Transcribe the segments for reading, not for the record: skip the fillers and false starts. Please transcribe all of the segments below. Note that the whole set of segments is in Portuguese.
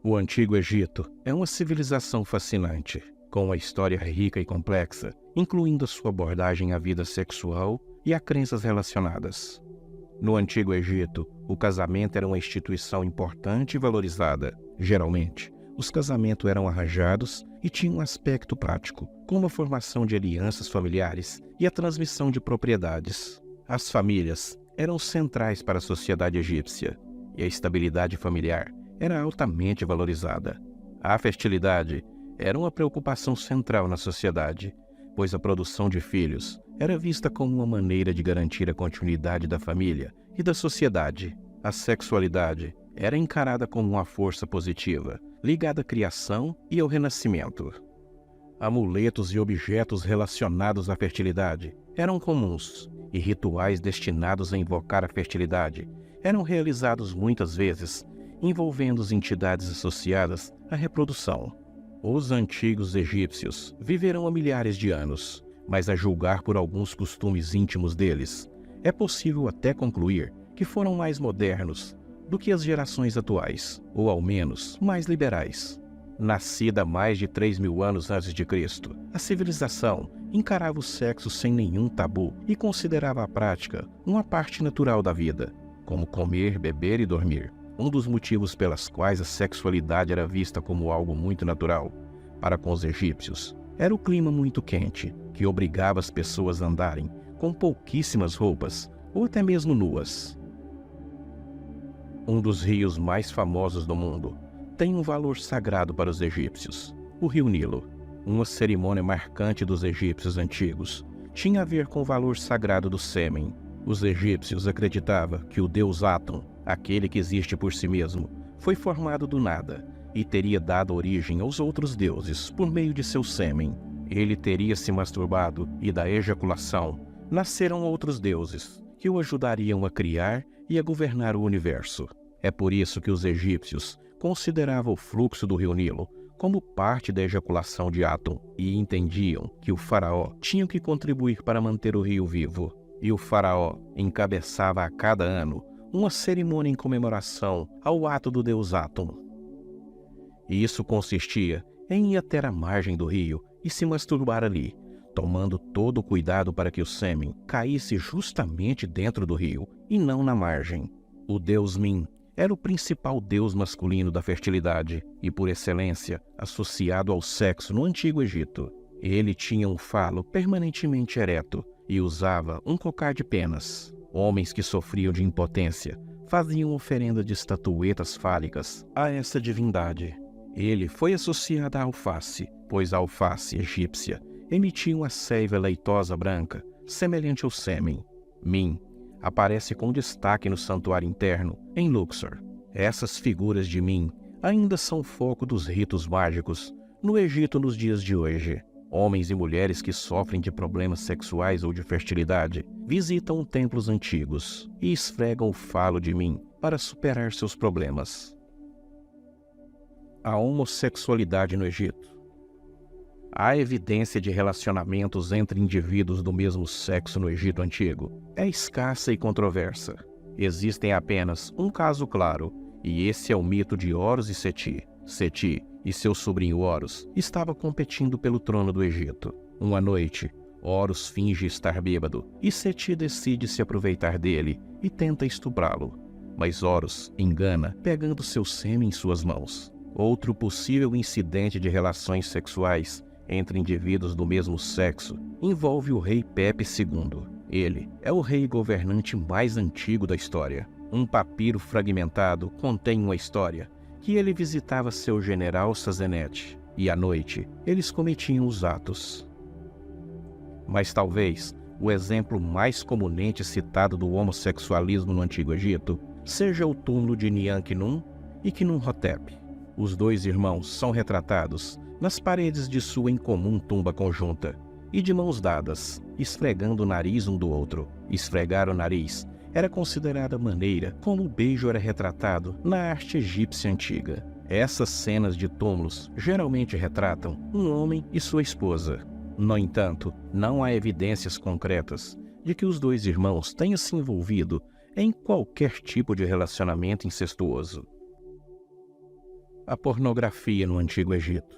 O Antigo Egito é uma civilização fascinante, com uma história rica e complexa, incluindo a sua abordagem à vida sexual e a crenças relacionadas. No Antigo Egito, o casamento era uma instituição importante e valorizada. Geralmente, os casamentos eram arranjados e tinham um aspecto prático, como a formação de alianças familiares e a transmissão de propriedades. As famílias eram centrais para a sociedade egípcia, e a estabilidade familiar era altamente valorizada. A fertilidade era uma preocupação central na sociedade, pois a produção de filhos era vista como uma maneira de garantir a continuidade da família e da sociedade. A sexualidade era encarada como uma força positiva, ligada à criação e ao renascimento. Amuletos e objetos relacionados à fertilidade eram comuns, e rituais destinados a invocar a fertilidade eram realizados muitas vezes, envolvendo as entidades associadas à reprodução. Os antigos egípcios viveram há milhares de anos, mas a julgar por alguns costumes íntimos deles, é possível até concluir que foram mais modernos do que as gerações atuais, ou ao menos mais liberais. Nascida há mais de 3.000 anos antes de Cristo, a civilização encarava o sexo sem nenhum tabu e considerava a prática uma parte natural da vida, como comer, beber e dormir. Um dos motivos pelas quais a sexualidade era vista como algo muito natural para com os egípcios era o clima muito quente, que obrigava as pessoas a andarem com pouquíssimas roupas ou até mesmo nuas. Um dos rios mais famosos do mundo tem um valor sagrado para os egípcios, o Rio Nilo. Uma cerimônia marcante dos egípcios antigos tinha a ver com o valor sagrado do sêmen. Os egípcios acreditavam que o deus Atum, aquele que existe por si mesmo, foi formado do nada e teria dado origem aos outros deuses por meio de seu sêmen. Ele teria se masturbado e da ejaculação nasceram outros deuses que o ajudariam a criar e a governar o universo. É por isso que os egípcios consideravam o fluxo do rio Nilo como parte da ejaculação de Atum e entendiam que o faraó tinha que contribuir para manter o rio vivo. E o faraó encabeçava a cada ano uma cerimônia em comemoração ao ato do deus Atum. E isso consistia em ir até a margem do rio e se masturbar ali, tomando todo o cuidado para que o sêmen caísse justamente dentro do rio e não na margem. O deus Min era o principal deus masculino da fertilidade e, por excelência, associado ao sexo no Antigo Egito. Ele tinha um falo permanentemente ereto e usava um cocar de penas. Homens que sofriam de impotência faziam oferenda de estatuetas fálicas a essa divindade. Ele foi associado à alface, pois a alface egípcia emitia uma seiva leitosa branca, semelhante ao sêmen. Min aparece com destaque no santuário interno, em Luxor. Essas figuras de Min ainda são foco dos ritos mágicos no Egito nos dias de hoje. Homens e mulheres que sofrem de problemas sexuais ou de fertilidade visitam templos antigos e esfregam o falo de Min para superar seus problemas. A homossexualidade no Egito. A evidência de relacionamentos entre indivíduos do mesmo sexo no Egito Antigo é escassa e controversa. Existem apenas um caso claro, e esse é o mito de Horus e Seti. Seti e seu sobrinho Horus estavam competindo pelo trono do Egito. Uma noite, Horus finge estar bêbado e Seti decide se aproveitar dele e tenta estuprá-lo. Mas Horus engana, pegando seu sêmen em suas mãos. Outro possível incidente de relações sexuais entre indivíduos do mesmo sexo envolve o rei Pepe II. Ele é o rei governante mais antigo da história. Um papiro fragmentado contém uma história que ele visitava seu general Sazenete, e à noite eles cometiam os atos. Mas talvez o exemplo mais comumente citado do homossexualismo no Antigo Egito seja o túmulo de Nianque-Num e Khnum-Hotep. Os dois irmãos são retratados nas paredes de sua incomum tumba conjunta e de mãos dadas, esfregando o nariz um do outro. Esfregar o nariz era considerada a maneira como o beijo era retratado na arte egípcia antiga. Essas cenas de túmulos geralmente retratam um homem e sua esposa. No entanto, não há evidências concretas de que os dois irmãos tenham se envolvido em qualquer tipo de relacionamento incestuoso. A pornografia no Antigo Egito.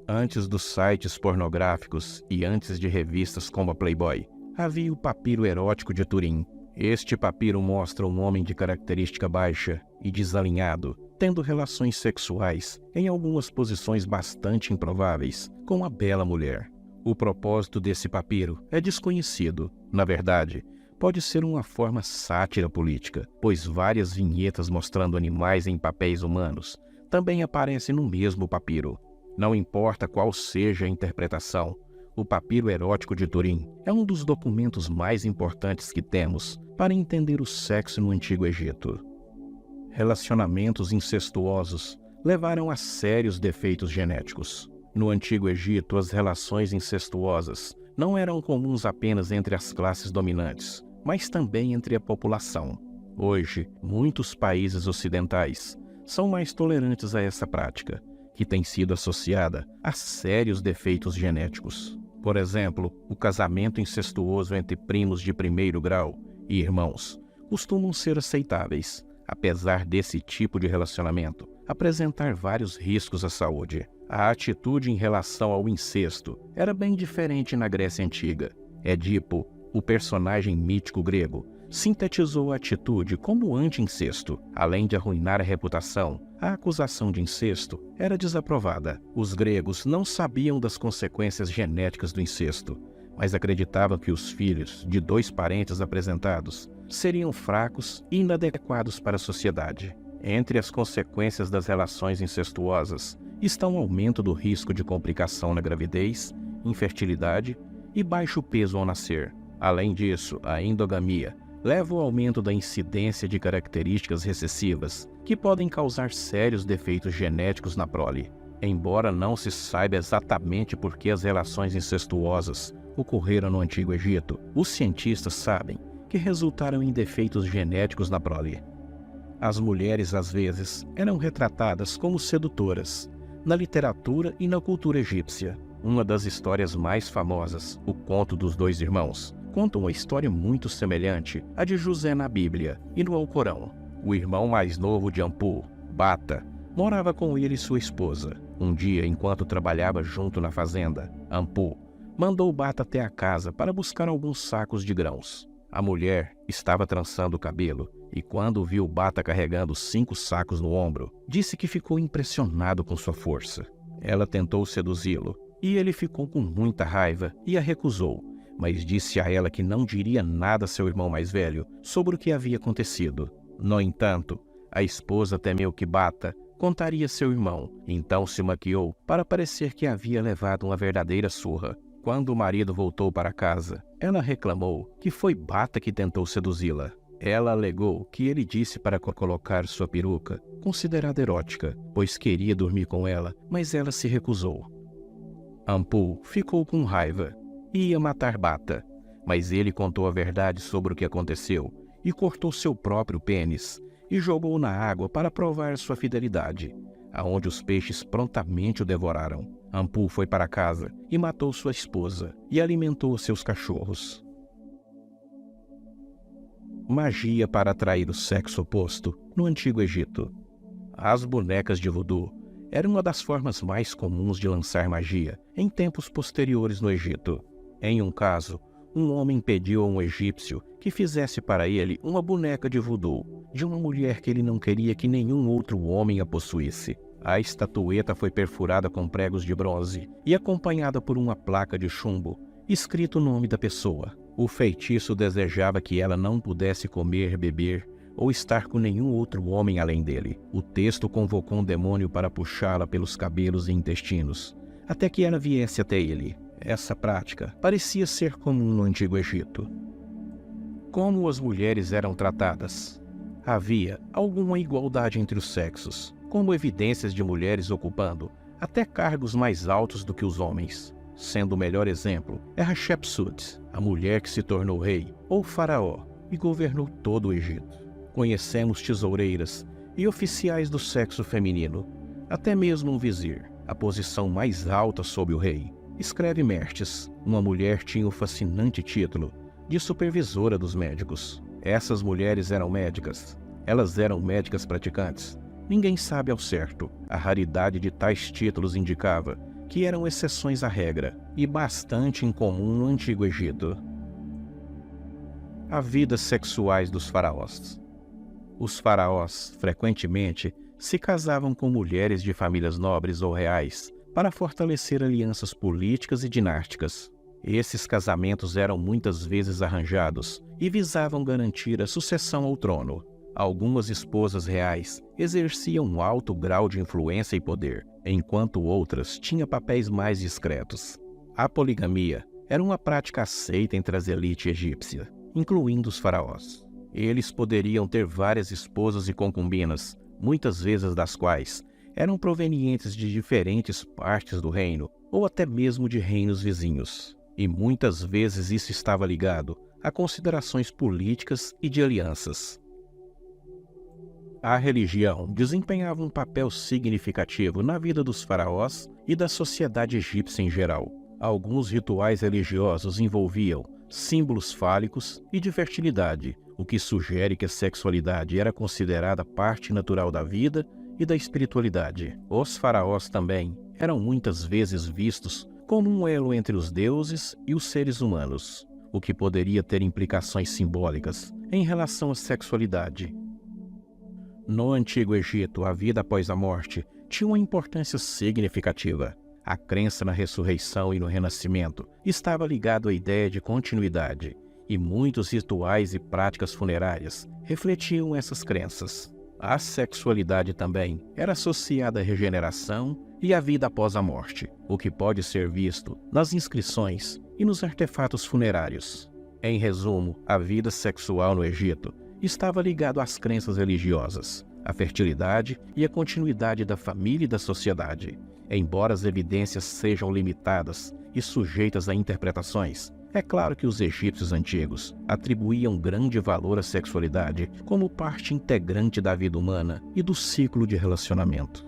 Antes dos sites pornográficos e antes de revistas como a Playboy, havia o papiro erótico de Turim. Este papiro mostra um homem de característica baixa e desalinhado, tendo relações sexuais em algumas posições bastante improváveis com a bela mulher. O propósito desse papiro é desconhecido. Na verdade, pode ser uma forma sátira política, pois várias vinhetas mostrando animais em papéis humanos também aparecem no mesmo papiro. Não importa qual seja a interpretação, o papiro erótico de Turim é um dos documentos mais importantes que temos para entender o sexo no Antigo Egito. Relacionamentos incestuosos levaram a sérios defeitos genéticos. No Antigo Egito, as relações incestuosas não eram comuns apenas entre as classes dominantes, mas também entre a população. Hoje, muitos países ocidentais são mais tolerantes a essa prática, que tem sido associada a sérios defeitos genéticos. Por exemplo, o casamento incestuoso entre primos de primeiro grau e irmãos costumam ser aceitáveis, apesar desse tipo de relacionamento apresentar vários riscos à saúde. A atitude em relação ao incesto era bem diferente na Grécia Antiga. Édipo, o personagem mítico grego, sintetizou a atitude como anti-incesto. Além de arruinar a reputação, a acusação de incesto era desaprovada. Os gregos não sabiam das consequências genéticas do incesto, mas acreditavam que os filhos de dois parentes apresentados seriam fracos e inadequados para a sociedade. Entre as consequências das relações incestuosas está o aumento do risco de complicação na gravidez, infertilidade e baixo peso ao nascer. Além disso, a endogamia leva ao aumento da incidência de características recessivas que podem causar sérios defeitos genéticos na prole. Embora não se saiba exatamente por que as relações incestuosas ocorreram no Antigo Egito, os cientistas sabem que resultaram em defeitos genéticos na prole. As mulheres, às vezes, eram retratadas como sedutoras, na literatura e na cultura egípcia. Uma das histórias mais famosas, o Conto dos Dois Irmãos, conta uma história muito semelhante à de José na Bíblia e no Alcorão. O irmão mais novo de Anpu, Bata, morava com ele e sua esposa. Um dia, enquanto trabalhava junto na fazenda, Anpu mandou Bata até a casa para buscar alguns sacos de grãos. A mulher estava trançando o cabelo e, quando viu Bata carregando 5 sacos no ombro, disse que ficou impressionado com sua força. Ela tentou seduzi-lo e ele ficou com muita raiva e a recusou, mas disse a ela que não diria nada a seu irmão mais velho sobre o que havia acontecido. No entanto, a esposa temeu que Bata contaria a seu irmão, então se maquiou para parecer que havia levado uma verdadeira surra. Quando o marido voltou para casa, ela reclamou que foi Bata que tentou seduzi-la. Ela alegou que ele disse para colocar sua peruca, considerada erótica, pois queria dormir com ela, mas ela se recusou. Anpu ficou com raiva e ia matar Bata, mas ele contou a verdade sobre o que aconteceu e cortou seu próprio pênis e jogou na água para provar sua fidelidade, aonde os peixes prontamente o devoraram. Anpu foi para casa e matou sua esposa e alimentou seus cachorros. Magia para atrair o sexo oposto no Antigo Egito. As bonecas de voodoo eram uma das formas mais comuns de lançar magia em tempos posteriores no Egito. Em um caso, um homem pediu a um egípcio que fizesse para ele uma boneca de voodoo, de uma mulher que ele não queria que nenhum outro homem a possuísse. A estatueta foi perfurada com pregos de bronze e acompanhada por uma placa de chumbo, escrito o nome da pessoa. O feitiço desejava que ela não pudesse comer, beber ou estar com nenhum outro homem além dele. O texto convocou um demônio para puxá-la pelos cabelos e intestinos, até que ela viesse até ele. Essa prática parecia ser comum no Antigo Egito. Como as mulheres eram tratadas? Havia alguma igualdade entre os sexos, como evidências de mulheres ocupando até cargos mais altos do que os homens. Sendo o melhor exemplo é Hatshepsut, a mulher que se tornou rei ou faraó e governou todo o Egito. Conhecemos tesoureiras e oficiais do sexo feminino, até mesmo um vizir, a posição mais alta sob o rei. Escreve Mertes, uma mulher tinha o fascinante título de supervisora dos médicos. Essas mulheres eram médicas. Elas eram médicas praticantes Ninguém sabe ao certo. A raridade de tais títulos indicava que eram exceções à regra e bastante incomum no Antigo Egito. As vidas sexuais dos faraós. Os faraós, frequentemente, se casavam com mulheres de famílias nobres ou reais para fortalecer alianças políticas e dinásticas. Esses casamentos eram muitas vezes arranjados e visavam garantir a sucessão ao trono. Algumas esposas reais exerciam um alto grau de influência e poder, enquanto outras tinham papéis mais discretos. A poligamia era uma prática aceita entre as elites egípcias, incluindo os faraós. Eles poderiam ter várias esposas e concubinas, muitas vezes das quais eram provenientes de diferentes partes do reino ou até mesmo de reinos vizinhos. E muitas vezes isso estava ligado a considerações políticas e de alianças. A religião desempenhava um papel significativo na vida dos faraós e da sociedade egípcia em geral. Alguns rituais religiosos envolviam símbolos fálicos e de fertilidade, o que sugere que a sexualidade era considerada parte natural da vida e da espiritualidade. Os faraós também eram muitas vezes vistos como um elo entre os deuses e os seres humanos, o que poderia ter implicações simbólicas em relação à sexualidade. No Antigo Egito, a vida após a morte tinha uma importância significativa. A crença na ressurreição e no renascimento estava ligado à ideia de continuidade, e muitos rituais e práticas funerárias refletiam essas crenças. A sexualidade também era associada à regeneração e à vida após a morte, o que pode ser visto nas inscrições e nos artefatos funerários. Em resumo, a vida sexual no Egito estava ligado às crenças religiosas, à fertilidade e à continuidade da família e da sociedade. Embora as evidências sejam limitadas e sujeitas a interpretações, é claro que os egípcios antigos atribuíam grande valor à sexualidade como parte integrante da vida humana e do ciclo de relacionamento.